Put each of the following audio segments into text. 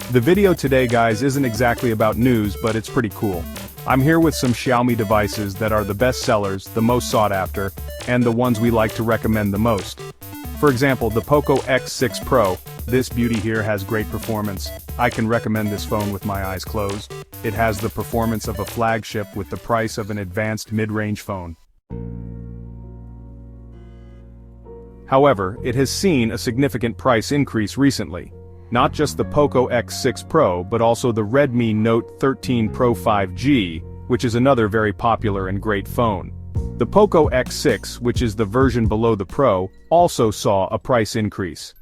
The video today, guys, isn't exactly about news, but it's pretty cool. I'm here with some Xiaomi devices that are the best sellers, the most sought after, and the ones we like to recommend the most. For example, the Poco X6 Pro. This beauty here has great performance. I can recommend this phone with my eyes closed. It has the performance of a flagship with the price of an advanced mid-range phone. However, it has seen a significant price increase recently. Not just the Poco X6 Pro, but also the Redmi Note 13 Pro 5G, which is another very popular and great phone. The Poco X6, which is the version below the Pro, also saw a price increase.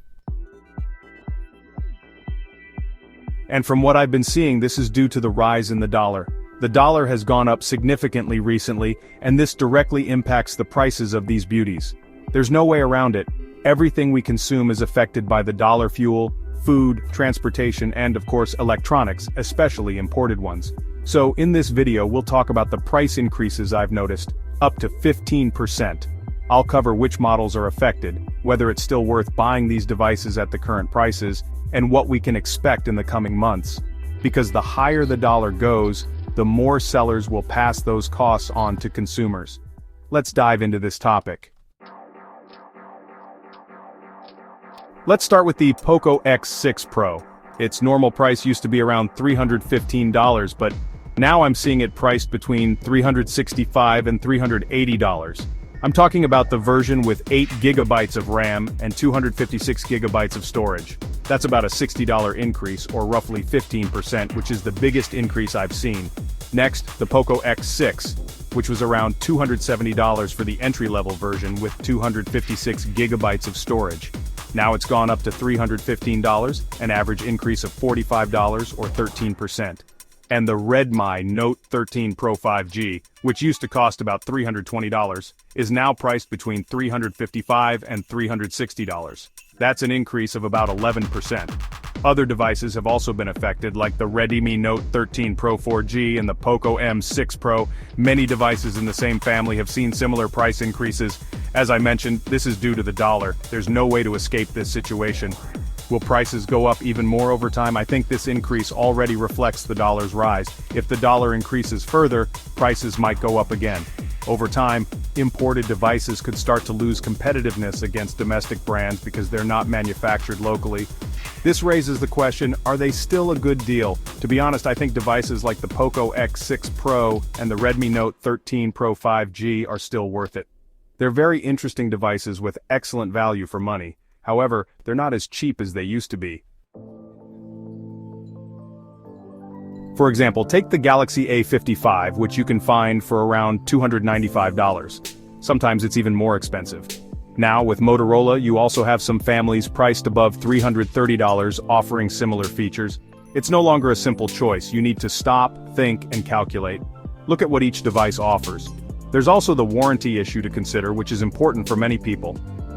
And from what I've been seeing, this is due to the rise in the dollar. The dollar has gone up significantly recently, and this directly impacts the prices of these beauties. There's no way around it. Everything we consume is affected by the dollar. Fuel, food, transportation, and of course electronics, especially imported ones. So in this video we'll talk about the price increases I've noticed, up to 15%. I'll cover which models are affected, whether it's still worth buying these devices at the current prices, and what we can expect in the coming months. Because the higher the dollar goes, the more sellers will pass those costs on to consumers. Let's dive into this topic. Let's start with the Poco X6 Pro. Its normal price used to be around $315, but now I'm seeing it priced between $365 and $380. I'm talking about the version with 8 GB of RAM and 256 GB of storage. That's about a $60 increase, or roughly 15%, which is the biggest increase I've seen. Next, the Poco X6, which was around $270 for the entry-level version with 256 GB of storage. Now it's gone up to $315, an average increase of $45 or 13%. And the Redmi Note 13 Pro 5G, which used to cost about $320, is now priced between $355 and $360. That's an increase of about 11%. Other devices have also been affected, like the Redmi Note 13 Pro 4G and the Poco M6 Pro. Many devices in the same family have seen similar price increases. As I mentioned, this is due to the dollar. There's no way to escape this situation. Will prices go up even more over time? I think this increase already reflects the dollar's rise. If the dollar increases further, prices might go up again. Over time, imported devices could start to lose competitiveness against domestic brands because they're not manufactured locally. This raises the question, are they still a good deal? To be honest, I think devices like the Poco X6 Pro and the Redmi Note 13 Pro 5G are still worth it. They're very interesting devices with excellent value for money. However, they're not as cheap as they used to be. For example, take the Galaxy A55, which you can find for around $295. Sometimes it's even more expensive. Now, with Motorola, you also have some families priced above $330 offering similar features. It's no longer a simple choice. You need to stop, think, and calculate. Look at what each device offers. There's also the warranty issue to consider, which is important for many people.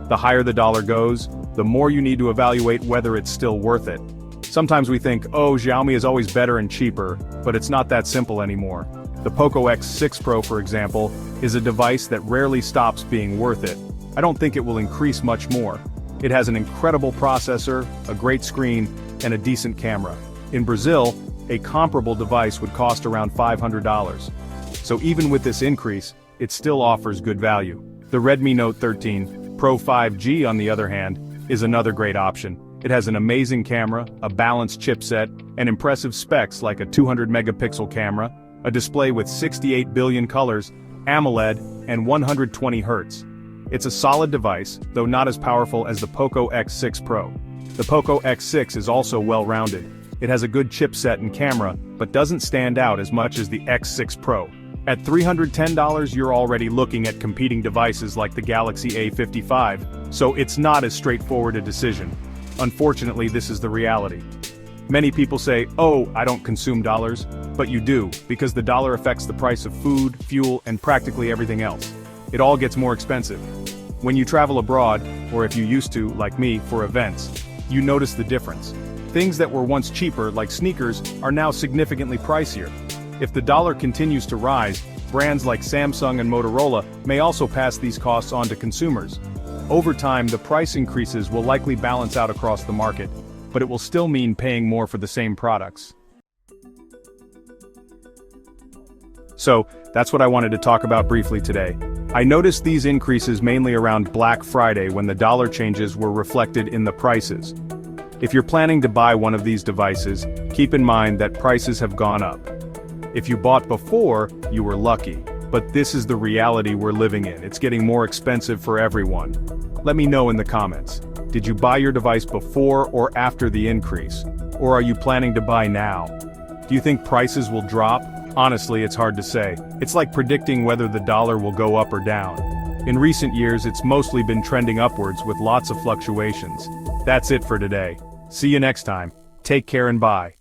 The higher the dollar goes, the more you need to evaluate whether it's still worth it. Sometimes we think, oh, Xiaomi is always better and cheaper, but it's not that simple anymore. The Poco X6 Pro, for example, is a device that rarely stops being worth it. I don't think it will increase much more. It has an incredible processor, a great screen, and a decent camera. In Brazil, a comparable device would cost around $500. So even with this increase, it still offers good value. The Redmi Note 13 Pro 5G, on the other hand, is another great option. It has an amazing camera, a balanced chipset, and impressive specs like a 200-megapixel camera, a display with 68 billion colors, AMOLED, and 120 Hz. It's a solid device, though not as powerful as the Poco X6 Pro. The Poco X6 is also well-rounded. It has a good chipset and camera, but doesn't stand out as much as the X6 Pro. At $310, you're already looking at competing devices like the Galaxy A55, so it's not as straightforward a decision. Unfortunately, this is the reality. Many people say, oh, I don't consume dollars, but you do, because the dollar affects the price of food, fuel, and practically everything else. It all gets more expensive. When you travel abroad, or if you used to, like me, for events, you notice the difference. Things that were once cheaper, like sneakers, are now significantly pricier. If the dollar continues to rise, brands like Samsung and Motorola may also pass these costs on to consumers. Over time, the price increases will likely balance out across the market. but it will still mean paying more for the same products. So, that's what I wanted to talk about briefly today. I noticed these increases mainly around Black Friday when the dollar changes were reflected in the prices. If you're planning to buy one of these devices, keep in mind that prices have gone up. If you bought before, you were lucky. But this is the reality we're living in. It's getting more expensive for everyone. Let me know in the comments. Did you buy your device before or after the increase? Or are you planning to buy now? Do you think prices will drop? Honestly, it's hard to say. It's like predicting whether the dollar will go up or down. In recent years, it's mostly been trending upwards with lots of fluctuations. That's it for today. See you next time. Take care and bye.